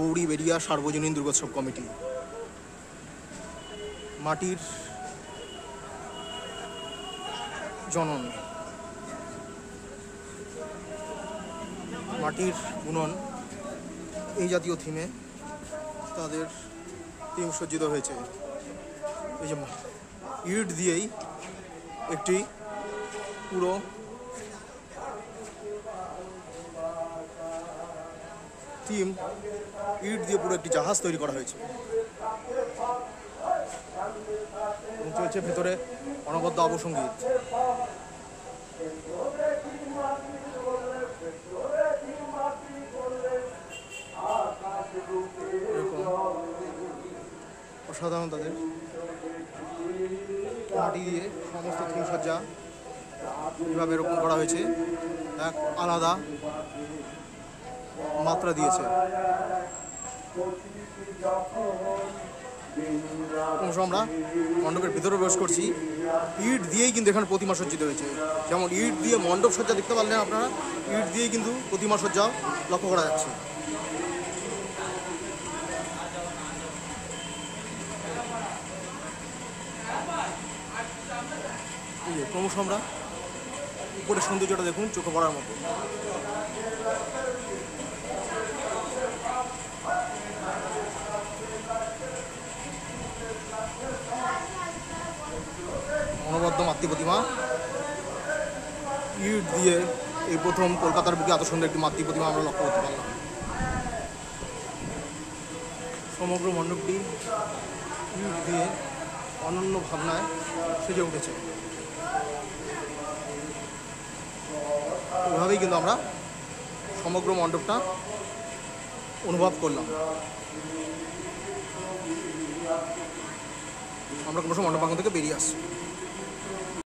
গৌরী বেরিয়া সার্বজনীন দুর্গোৎসব কমিটি। মাটির জনন, মাটির বুনন, এই জাতীয় থিমে তাদের থিম সজ্জিত হয়েছে। এই যে ইট দিয়েই একটি পুরো থিম, ইট দিয়ে পুরো একটি জাহাজ তৈরি করা হয়েছে এবং চলছে ভেতরে অনবদ্য আবহসঙ্গীত। অসাধারণ তাদের মাটি দিয়ে সমস্ত থিম সজ্জা কীভাবে রোপণ করা হয়েছে, এক আলাদা মাত্রা দিয়েছে। আমরা মণ্ডপের ভিতরে প্রবেশ করছি। ইট দিয়েই কিন্তু এখানে প্রতিমা সজ্জিত হয়েছে। যেমন ইট দিয়ে মণ্ডপ সজ্জা দেখতে পারলেন আপনারা, ইট দিয়েই কিন্তু প্রতিমা সজ্জা লক্ষ্য করা যাচ্ছে। ক্রমশ আমরা উপরের সৌন্দর্যটা দেখুন, চোখে পড়ার মতো। অনবদ্য মাতৃ প্রতিমা, ইট দিয়ে এই প্রথম কলকাতার বুকে এত সুন্দর একটি মাতৃ প্রতিমা আমরা লক্ষ্য করতে পারলাম। সমগ্র মণ্ডপটি ইট দিয়ে অনন্য ভাবনায় সেজে উঠেছে। এভাবেই কিন্তু আমরা সমগ্র মণ্ডপটা অনুভব করলাম। আমরা ক্রমশ মণ্ডপ প্রাঙ্গণ থেকে বেরিয়ে আসছি।